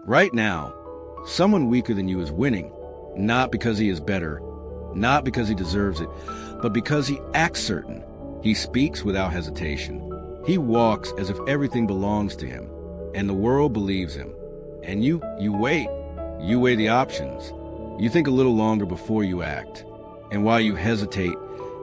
Right now, someone weaker than you is winning, not because he is better, not because he deserves it, but because he acts certain. He speaks without hesitation. He walks as if everything belongs to him, and the world believes him. And you wait. You weigh the options. You think a little longer before you act. And while you hesitate,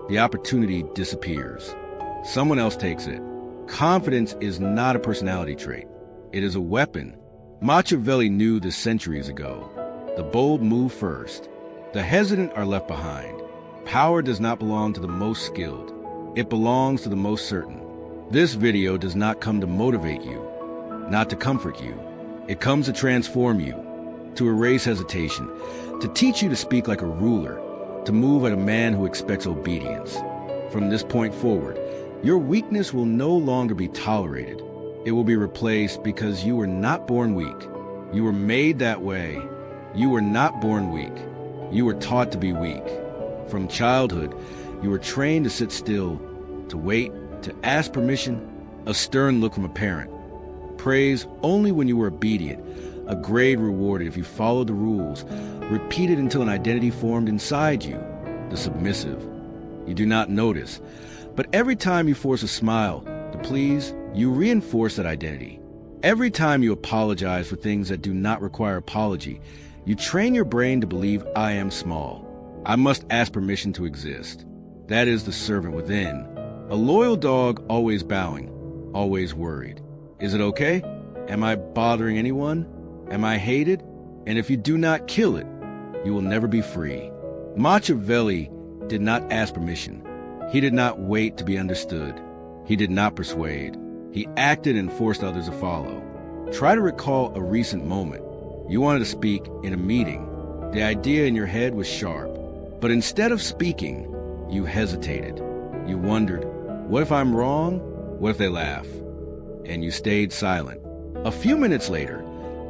the opportunity disappears. Someone else takes it. Confidence is not a personality trait. It is a weapon. Machiavelli knew this centuries ago. The bold move first. The hesitant are left behind. Power does not belong to the most skilled. It belongs to the most certain. This video does not come to motivate you, not to comfort you. It comes to transform you, to erase hesitation, to teach you to speak like a ruler, to move like a man who expects obedience. From this point forward, your weakness will no longer be tolerated. It will be replaced because you were not born weak. You were made that way. You were not born weak. You were taught to be weak. From childhood, you were trained to sit still, to wait, to ask permission, a stern look from a parent. Praise only when you were obedient, a grade rewarded if you followed the rules, repeated until an identity formed inside you, the submissive. You do not notice, but every time you force a smile to please, you reinforce that identity. Every time you apologize for things that do not require apology, you train your brain to believe I am small. I must ask permission to exist. That is the servant within. A loyal dog always bowing, always worried. Is it okay? Am I bothering anyone? Am I hated? And if you do not kill it, you will never be free. Machiavelli did not ask permission. He did not wait to be understood. He did not persuade. He acted and forced others to follow. Try to recall a recent moment. You wanted to speak in a meeting. The idea in your head was sharp. But instead of speaking, you hesitated. You wondered, what if I'm wrong? What if they laugh? And you stayed silent. A few minutes later,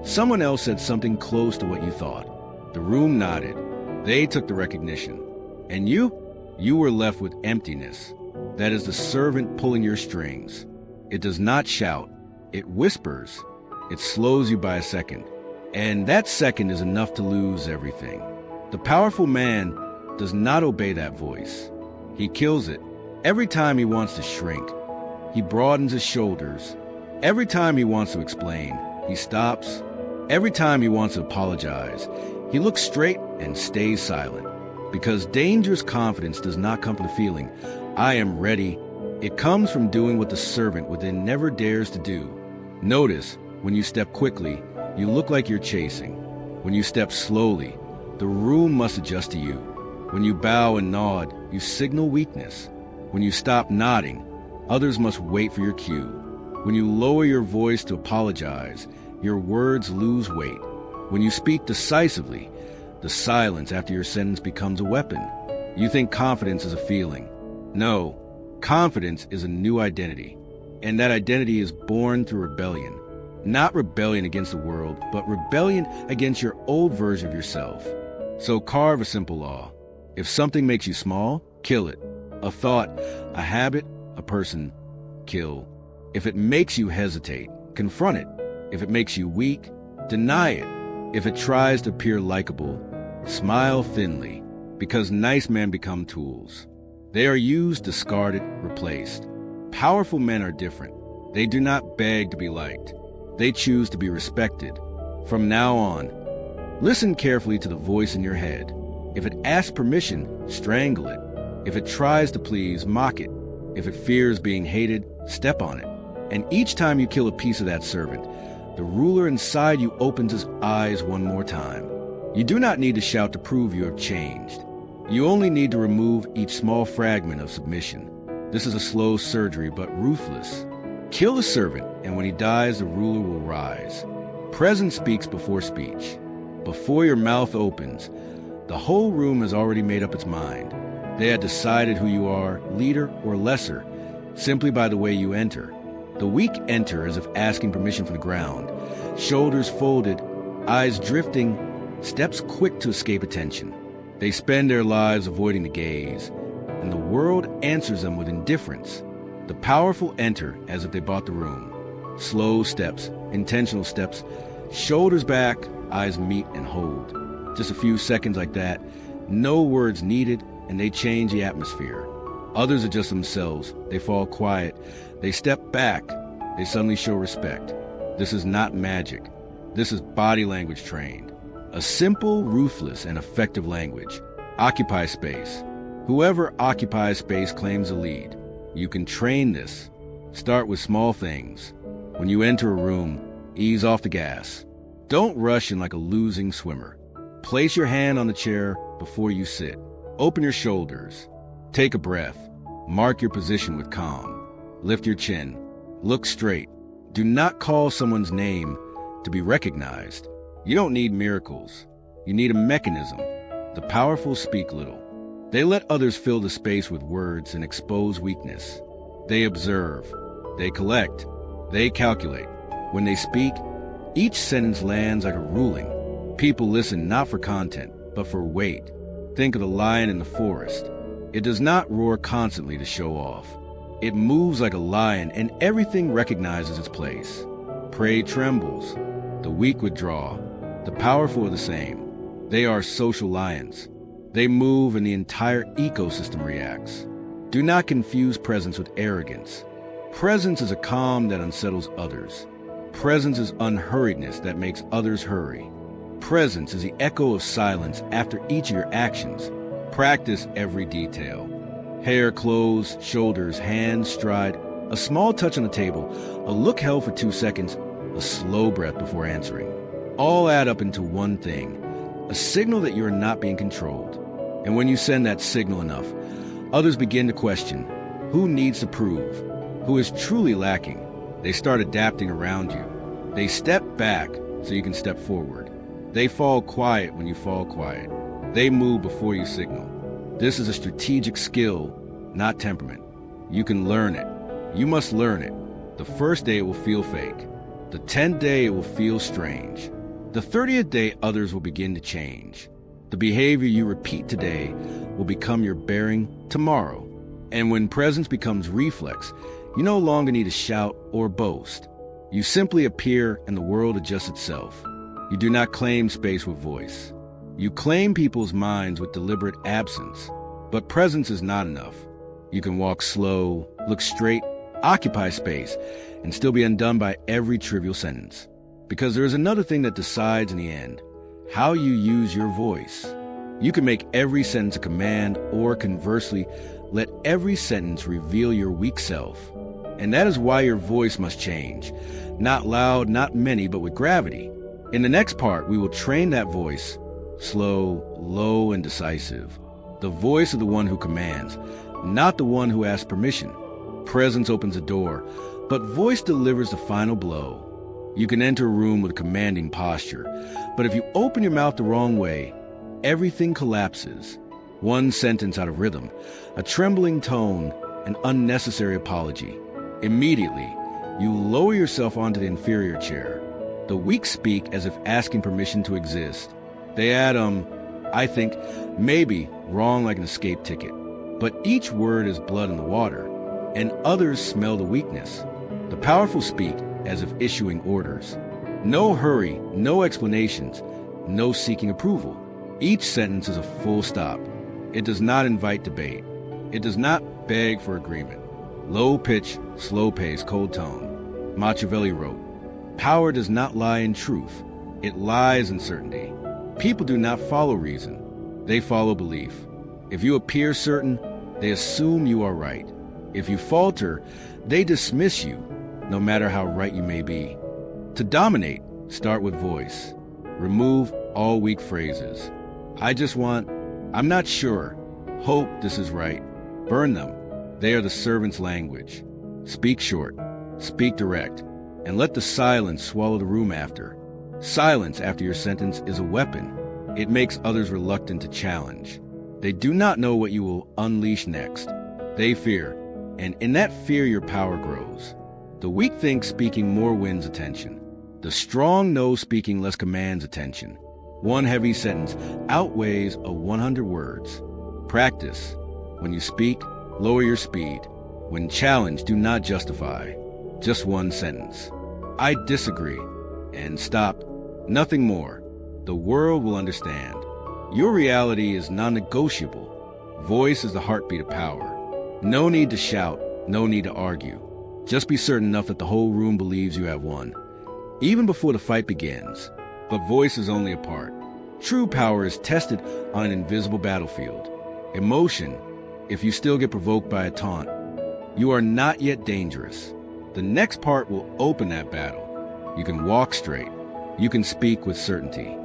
someone else said something close to what you thought. The room nodded. They took the recognition. And you were left with emptiness. That is the servant pulling your strings. It does not shout. It whispers. It slows you by a second. And that second is enough to lose everything. The powerful man does not obey that voice. He kills it. Every time he wants to shrink, he broadens his shoulders. Every time he wants to explain, he stops. Every time he wants to apologize, he looks straight and stays silent. Because dangerous confidence does not come from the feeling, I am ready. It comes from doing what the servant within never dares to do. Notice, when you step quickly, you look like you're chasing. When you step slowly, the room must adjust to you. When you bow and nod, you signal weakness. When you stop nodding, others must wait for your cue. When you lower your voice to apologize, your words lose weight. When you speak decisively, the silence after your sentence becomes a weapon. You think confidence is a feeling. No, confidence is a new identity. And that identity is born through rebellion. Not rebellion against the world, but rebellion against your old version of yourself. So carve a simple law. If something makes you small, kill it. A thought, a habit, a person, kill. If it makes you hesitate, confront it. If it makes you weak, deny it. If it tries to appear likable, smile thinly, because nice men become tools. They are used, discarded, replaced. Powerful men are different. They do not beg to be liked. They choose to be respected. From now on, listen carefully to the voice in your head. If it asks permission, strangle it. If it tries to please, mock it. If it fears being hated, step on it. And each time you kill a piece of that servant, the ruler inside you opens his eyes one more time. You do not need to shout to prove you have changed. You only need to remove each small fragment of submission. This is a slow surgery, but ruthless. Kill the servant, and when he dies, the ruler will rise. Presence speaks before speech. Before your mouth opens, the whole room has already made up its mind. They had decided who you are, leader or lesser, simply by the way you enter. The weak enter as if asking permission from the ground, shoulders folded, eyes drifting, steps quick to escape attention. They spend their lives avoiding the gaze, and the world answers them with indifference. The powerful enter as if they bought the room. Slow steps, intentional steps, Shoulders back, eyes meet and hold. Just a few seconds like that, no words needed, and they change the atmosphere. Others adjust themselves, they fall quiet, they step back, they suddenly show respect. This is not magic. This is body language trained. A simple, ruthless, and effective language. Occupy space. Whoever occupies space claims the lead. You can train this. Start with small things. When you enter a room, ease off the gas. Don't rush in like a losing swimmer. Place your hand on the chair before you sit. Open your shoulders. Take a breath. Mark your position with calm. Lift your chin. Look straight. Do not call someone's name to be recognized. You don't need miracles. You need a mechanism. The powerful speak little. They let others fill the space with words and expose weakness. They observe. They collect. They calculate. When they speak, each sentence lands like a ruling. People listen not for content, but for weight. Think of the lion in the forest. It does not roar constantly to show off. It moves like a lion, and everything recognizes its place. Prey trembles. The weak withdraw. The powerful are the same. They are social lions. They move and the entire ecosystem reacts. Do not confuse presence with arrogance. Presence is a calm that unsettles others. Presence is unhurriedness that makes others hurry. Presence is the echo of silence after each of your actions. Practice every detail. Hair, clothes, shoulders, hands, stride, a small touch on the table, a look held for 2 seconds, a slow breath before answering. All add up into one thing, a signal that you are not being controlled. And when you send that signal enough, others begin to question who needs to prove, who is truly lacking. They start adapting around you. They step back so you can step forward. They fall quiet when you fall quiet. They move before you signal. This is a strategic skill, not temperament. You can learn it. You must learn it. The first day it will feel fake. The 10th day it will feel strange. The 30th day others will begin to change. The behavior you repeat today will become your bearing tomorrow. And when presence becomes reflex, you no longer need to shout or boast. You simply appear and the world adjusts itself. You do not claim space with voice. You claim people's minds with deliberate absence. But presence is not enough. You can walk slow, look straight, occupy space, and still be undone by every trivial sentence. Because there is another thing that decides in the end, how you use your voice. You can make every sentence a command, or conversely, let every sentence reveal your weak self. And that is why your voice must change. Not loud, not many, but with gravity. In the next part, we will train that voice, slow, low, and decisive. The voice of the one who commands, not the one who asks permission. Presence opens a door, but voice delivers the final blow. You can enter a room with a commanding posture, but if you open your mouth the wrong way, everything collapses. One sentence out of rhythm, a trembling tone, an unnecessary apology. Immediately, you lower yourself onto the inferior chair. The weak speak as if asking permission to exist. They add, I think, maybe, wrong like an escape ticket. But each word is blood in the water, and others smell the weakness. The powerful speak as if issuing orders. No hurry, no explanations, no seeking approval. Each sentence is a full stop. It does not invite debate. It does not beg for agreement. Low pitch, slow pace, cold tone. Machiavelli wrote, "Power does not lie in truth. It lies in certainty." People do not follow reason. They follow belief. If you appear certain, they assume you are right. If you falter, they dismiss you, no matter how right you may be. To dominate, start with voice. Remove all weak phrases. I just want, I'm not sure, hope this is right. Burn them. They are the servant's language. Speak short, speak direct, and let the silence swallow the room after. Silence after your sentence is a weapon. It makes others reluctant to challenge. They do not know what you will unleash next. They fear, and in that fear your power grows. The weak think speaking more wins attention. The strong know speaking less commands attention. One heavy sentence outweighs 100 words. Practice. When you speak, lower your speed. When challenged, do not justify. Just one sentence. I disagree. And stop Nothing more. The world will understand. Your reality is non-negotiable. Voice is the heartbeat of power. No need to shout, no need to argue. Just be certain enough that the whole room believes you have won, even before the fight begins. But voice is only a part. True power is tested on an invisible battlefield. Emotion, if you still get provoked by a taunt, you are not yet dangerous. The next part will open that battle. You can walk straight. You can speak with certainty.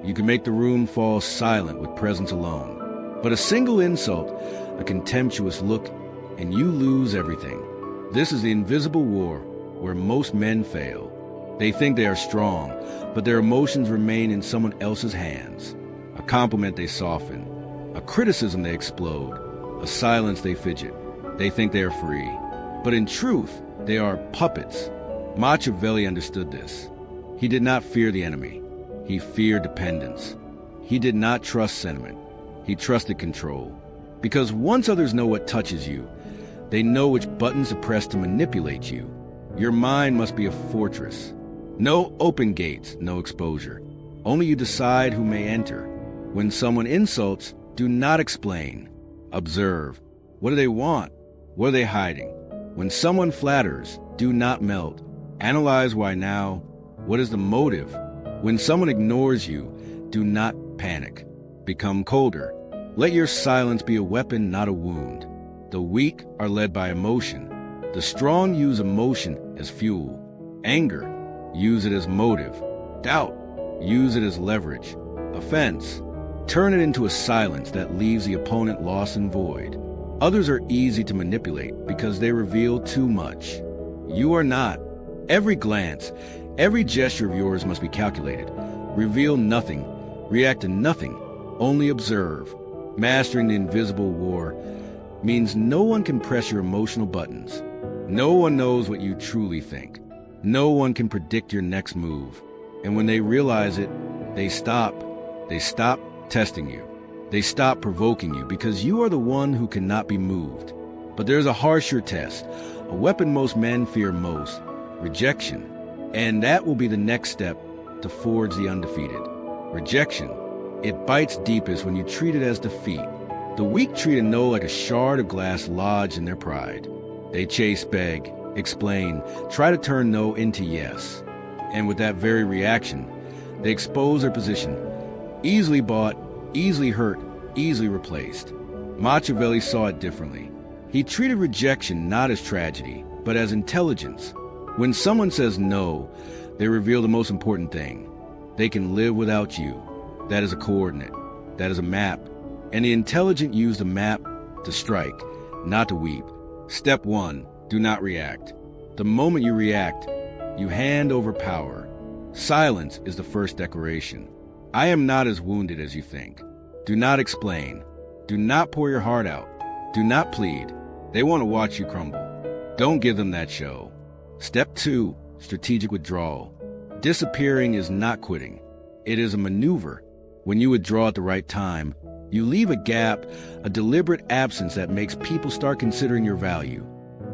You can make the room fall silent with presence alone. But a single insult, a contemptuous look, and you lose everything. This is the invisible war where most men fail. They think they are strong, but their emotions remain in someone else's hands. A compliment they soften. A criticism they explode. A silence they fidget. They think they are free. But in truth, they are puppets. Machiavelli understood this. He did not fear the enemy. He feared dependence. He did not trust sentiment. He trusted control. Because once others know what touches you, they know which buttons to press to manipulate you. Your mind must be a fortress. No open gates, no exposure. Only you decide who may enter. When someone insults, do not explain. Observe. What do they want? What are they hiding? When someone flatters, do not melt. Analyze why now. What is the motive? When someone ignores you, do not panic. Become colder. Let your silence be a weapon, not a wound. The weak are led by emotion. The strong use emotion as fuel. Anger, use it as motive. Doubt, use it as leverage. Offense, turn it into a silence that leaves the opponent lost and void. Others are easy to manipulate because they reveal too much. You are not. Every glance, every gesture of yours must be calculated. Reveal nothing. React to nothing. Only observe. Mastering the invisible war means no one can press your emotional buttons. No one knows what you truly think. No one can predict your next move. And when they realize it, they stop. They stop testing you. They stop provoking you because you are the one who cannot be moved. But there's a harsher test, a weapon most men fear most, rejection. And that will be the next step to forge the undefeated. Rejection. It bites deepest when you treat it as defeat. The weak treat a no like a shard of glass lodged in their pride. They chase, beg, explain, try to turn no into yes. And with that very reaction, they expose their position. Easily bought, easily hurt, easily replaced. Machiavelli saw it differently. He treated rejection not as tragedy, but as intelligence. When someone says no, they reveal the most important thing. They can live without you. That is a coordinate. That is a map. And the intelligent use the map to strike, not to weep. Step 1, do not react. The moment you react, you hand over power. Silence is the first declaration. I am not as wounded as you think. Do not explain. Do not pour your heart out. Do not plead. They want to watch you crumble. Don't give them that show. Step 2, strategic withdrawal. Disappearing is not quitting. It is a maneuver. When you withdraw at the right time, you leave a gap, a deliberate absence that makes people start considering your value.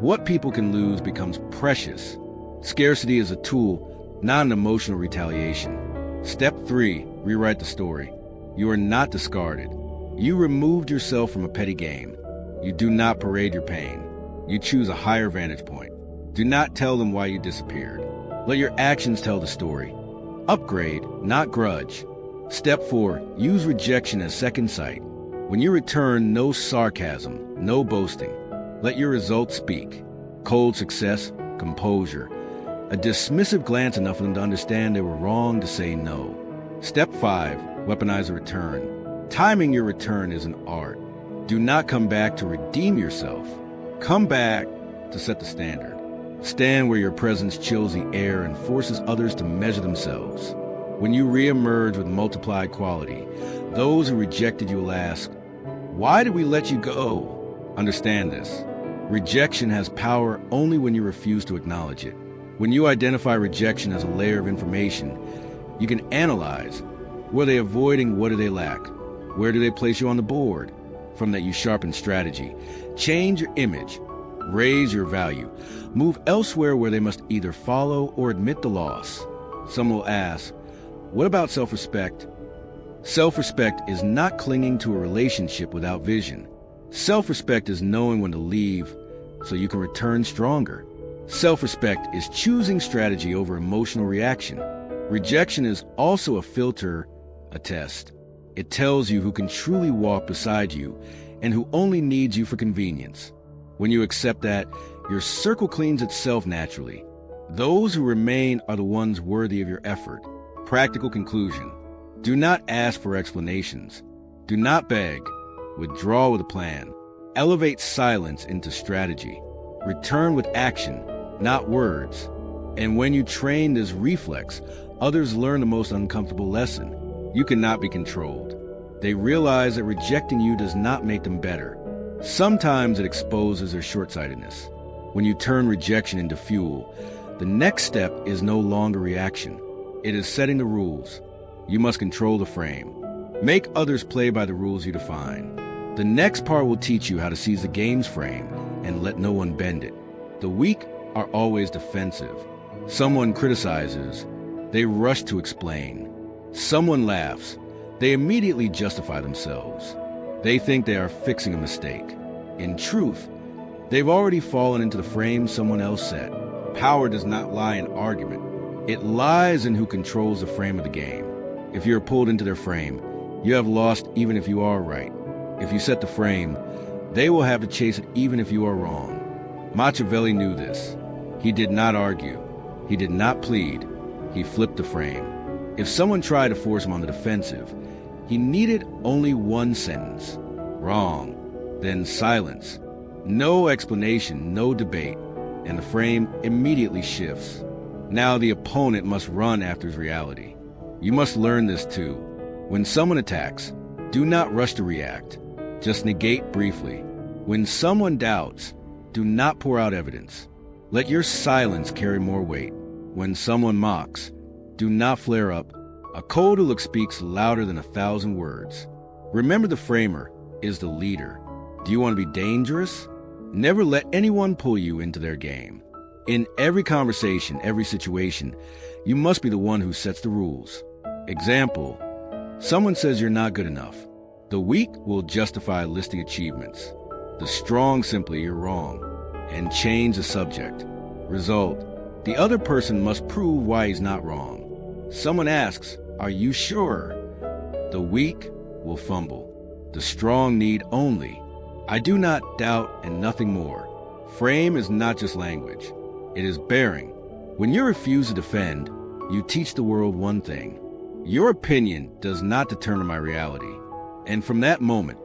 What people can lose becomes precious. Scarcity is a tool, not an emotional retaliation. Step 3, rewrite the story. You are not discarded. You removed yourself from a petty game. You do not parade your pain. You choose a higher vantage point. Do not tell them why you disappeared. Let your actions tell the story. Upgrade, not grudge. Step 4, use rejection as second sight. When you return, no sarcasm, no boasting. Let your results speak. Cold success, composure. A dismissive glance enough for them to understand they were wrong to say no. Step 5, weaponize a return. Timing your return is an art. Do not come back to redeem yourself. Come back to set the standard. Stand where your presence chills the air and forces others to measure themselves. When you re-emerge with multiplied quality, those who rejected you will ask, why did we let you go? Understand this. Rejection has power only when you refuse to acknowledge it. When you identify rejection as a layer of information, you can analyze. Were they avoiding? What do they lack? Where do they place you on the board? From that you sharpen strategy. Change your image. Raise your value. Move elsewhere where they must either follow or admit the loss. Some will ask, What about self-respect? Self-respect is not clinging to a relationship without vision. Self-respect is knowing when to leave so you can return stronger. Self-respect is choosing strategy over emotional reaction. Rejection is also a filter, a test. It tells you who can truly walk beside you and who only needs you for convenience. When you accept that, your circle cleans itself naturally. Those who remain are the ones worthy of your effort. Practical conclusion. Do not ask for explanations. Do not beg. Withdraw with a plan. Elevate silence into strategy. Return with action, not words. And when you train this reflex, others learn the most uncomfortable lesson. You cannot be controlled. They realize that rejecting you does not make them better. Sometimes it exposes their short-sightedness. When you turn rejection into fuel, the next step is no longer reaction. It is setting the rules. You must control the frame. Make others play by the rules you define. The next part will teach you how to seize the game's frame and let no one bend it. The weak are always defensive. Someone criticizes, they rush to explain. Someone laughs, they immediately justify themselves. They think they are fixing a mistake. In truth, they've already fallen into the frame someone else set. Power does not lie in argument. It lies in who controls the frame of the game. If you're pulled into their frame, you have lost even if you are right. If you set the frame, they will have to chase it even if you are wrong. Machiavelli knew this. He did not argue. He did not plead. He flipped the frame. If someone tried to force him on the defensive, he needed only one sentence. Wrong. Then silence. No explanation, no debate. And the frame immediately shifts. Now the opponent must run after his reality. You must learn this too. When someone attacks, do not rush to react. Just negate briefly. When someone doubts, do not pour out evidence. Let your silence carry more weight. When someone mocks, do not flare up. A cold look speaks louder than 1,000 words. Remember, the framer is the leader. Do you want to be dangerous? Never let anyone pull you into their game. In every conversation, every situation, you must be the one who sets the rules. Example, someone says you're not good enough. The weak will justify listing achievements. The strong simply, you're wrong, and change the subject. Result, the other person must prove why he's not wrong. Someone asks, are you sure? The weak will fumble. The strong need only, I do not doubt, and nothing more. Frame is not just language. It is bearing. When you refuse to defend, you teach the world one thing. Your opinion does not determine my reality. And from that moment,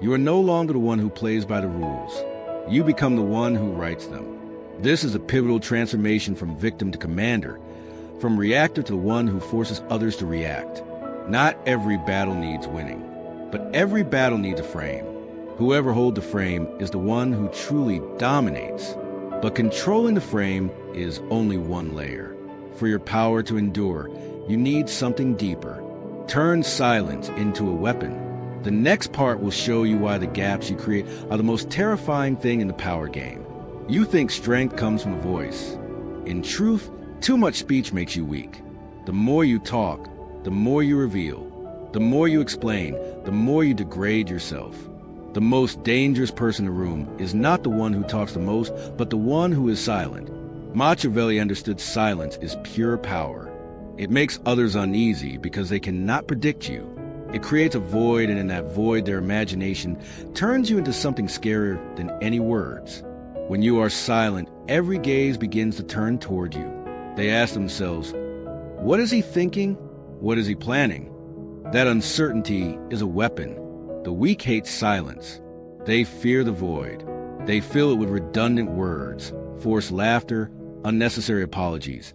you are no longer the one who plays by the rules. You become the one who writes them. This is a pivotal transformation from victim to commander, from reactor to the one who forces others to react. Not every battle needs winning, but every battle needs a frame. Whoever holds the frame is the one who truly dominates. But controlling the frame is only one layer. For your power to endure, you need something deeper. Turn silence into a weapon. The next part will show you why the gaps you create are the most terrifying thing in the power game. You think strength comes from a voice. In truth, too much speech makes you weak. The more you talk, the more you reveal. The more you explain, the more you degrade yourself. The most dangerous person in the room is not the one who talks the most, but the one who is silent. Machiavelli understood silence is pure power. It makes others uneasy because they cannot predict you. It creates a void, and in that void, their imagination turns you into something scarier than any words. When you are silent, every gaze begins to turn toward you. They ask themselves, what is he thinking? What is he planning? That uncertainty is a weapon. The weak hate silence. They fear the void. They fill it with redundant words, forced laughter, unnecessary apologies.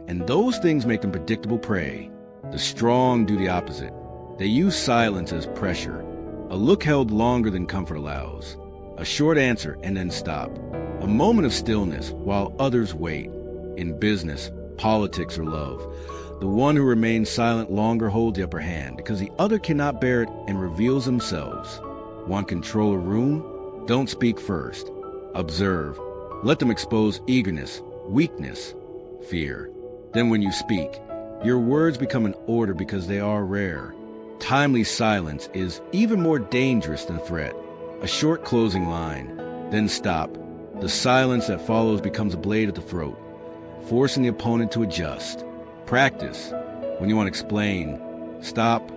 And those things make them predictable prey. The strong do the opposite. They use silence as pressure. A look held longer than comfort allows. A short answer and then stop. A moment of stillness while others wait. In business, politics, or love, the one who remains silent longer holds the upper hand because the other cannot bear it and reveals themselves. Want control a room? Don't speak first. Observe. Let them expose eagerness, weakness, fear. Then when you speak, Your words become an order because they are rare. Timely silence is even more dangerous than threat. A short closing line, then stop. The silence that follows becomes a blade at the throat, forcing the opponent to adjust. Practice. When you want to explain, stop.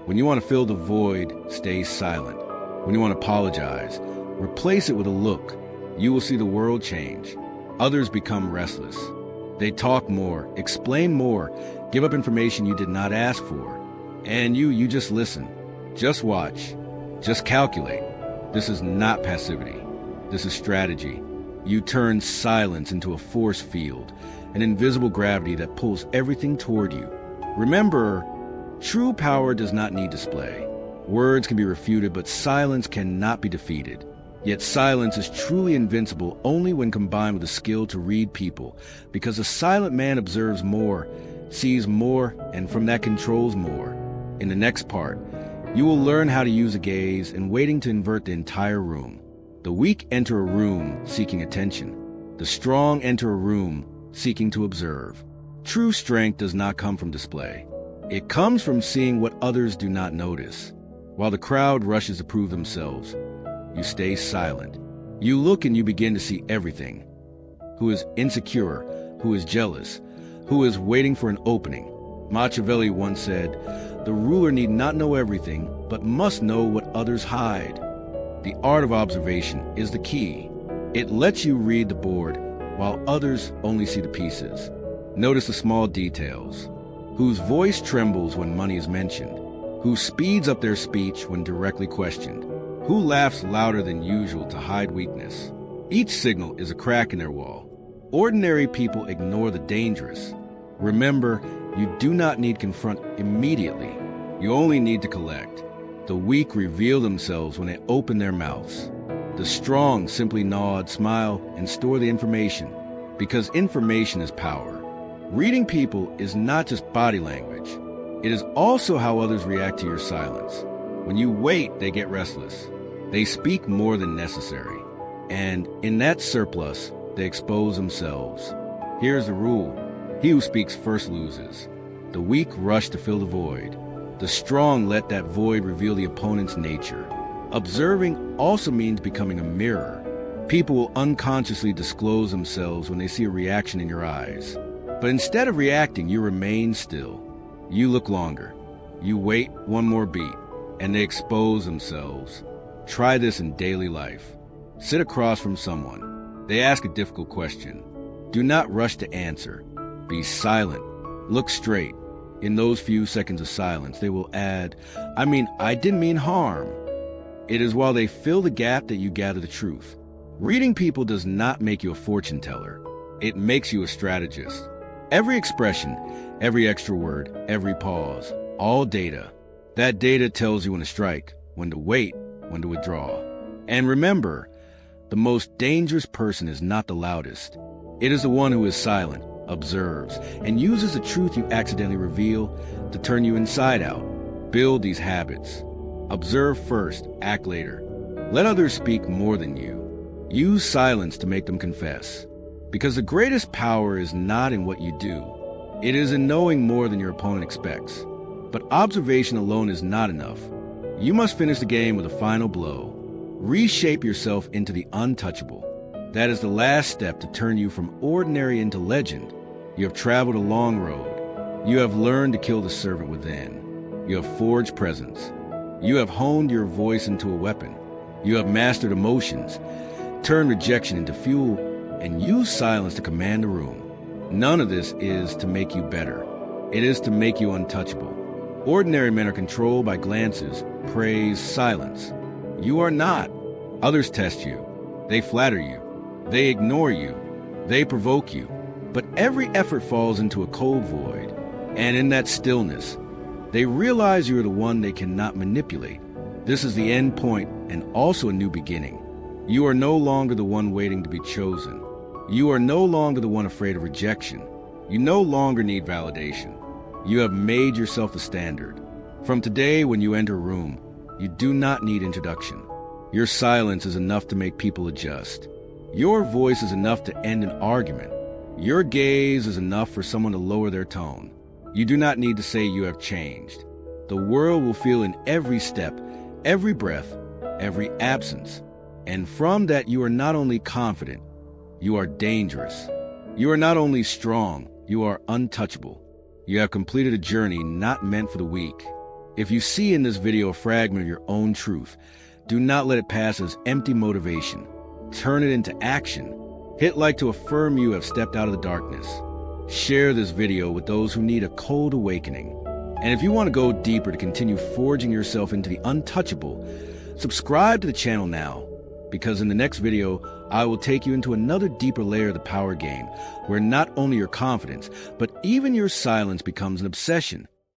When you want to fill the void, stay silent. When you want to apologize, replace it with a look. You will see the world change. Others become restless. They talk more, explain more, give up information you did not ask for. And you just listen. Just watch. Just calculate. This is not passivity. This is strategy. You turn silence into a force field, an invisible gravity that pulls everything toward you. Remember, true power does not need display. Words can be refuted, but silence cannot be defeated. Yet silence is truly invincible only when combined with the skill to read people, because a silent man observes more, sees more, and from that controls more. In the next part, you will learn how to use a gaze and waiting to invert the entire room. The weak enter a room seeking attention. The strong enter a room seeking to observe. True strength does not come from display. It comes from seeing what others do not notice. While the crowd rushes to prove themselves, you stay silent. You look and you begin to see everything. Who is insecure, who is jealous, who is waiting for an opening. Machiavelli once said, "The ruler need not know everything, but must know what others hide." The art of observation is the key. It lets you read the board while others only see the pieces. Notice the small details. Whose voice trembles when money is mentioned. Who speeds up their speech when directly questioned. Who laughs louder than usual to hide weakness. Each signal is a crack in their wall. Ordinary people ignore the dangerous. Remember, you do not need to confront immediately. You only need to collect. The weak reveal themselves when they open their mouths. The strong simply nod, smile, and store the information, because information is power. Reading people is not just body language. It is also how others react to your silence. When you wait, they get restless. They speak more than necessary. And in that surplus, they expose themselves. Here's the rule. He who speaks first loses. The weak rush to fill the void. The strong let that void reveal the opponent's nature. Observing also means becoming a mirror. People will unconsciously disclose themselves when they see a reaction in your eyes. But instead of reacting, you remain still. You look longer. You wait one more beat, and they expose themselves. Try this in daily life. Sit across from someone. They ask a difficult question. Do not rush to answer. Be silent. Look straight. In those few seconds of silence, they will add, I didn't mean harm. It is while they fill the gap that you gather the truth. Reading people does not make you a fortune teller. It makes you a strategist. Every expression, every extra word, every pause, all data. That data tells you when to strike, when to wait, when to withdraw. And remember, the most dangerous person is not the loudest. It is the one who is silent, observes, and uses the truth you accidentally reveal to turn you inside out. Build these habits. Observe first, act later. Let others speak more than you. Use silence to make them confess. Because the greatest power is not in what you do. It is in knowing more than your opponent expects. But observation alone is not enough. You must finish the game with a final blow. Reshape yourself into the untouchable. That is the last step to turn you from ordinary into legend. You have traveled a long road. You have learned to kill the servant within. You have forged presence. You have honed your voice into a weapon. You have mastered emotions, turned rejection into fuel, and used silence to command the room. None of this is to make you better. It is to make you untouchable. Ordinary men are controlled by glances, praise, silence. You are not. Others test you. They flatter you. They ignore you. They provoke you. But every effort falls into a cold void. And in that stillness, they realize you are the one they cannot manipulate. This is the end point and also a new beginning. You are no longer the one waiting to be chosen. You are no longer the one afraid of rejection. You no longer need validation. You have made yourself the standard. From today, when you enter a room, you do not need introduction. Your silence is enough to make people adjust. Your voice is enough to end an argument. Your gaze is enough for someone to lower their tone. You do not need to say you have changed. The world will feel in every step, every breath, every absence. And from that, you are not only confident, you are dangerous. You are not only strong, you are untouchable. You have completed a journey not meant for the weak. If you see in this video a fragment of your own truth, do not let it pass as empty motivation. Turn it into action. Hit like to affirm you have stepped out of the darkness. Share this video with those who need a cold awakening. And if you want to go deeper to continue forging yourself into the untouchable, subscribe to the channel now, because in the next video, I will take you into another deeper layer of the power game, where not only your confidence, but even your silence becomes an obsession.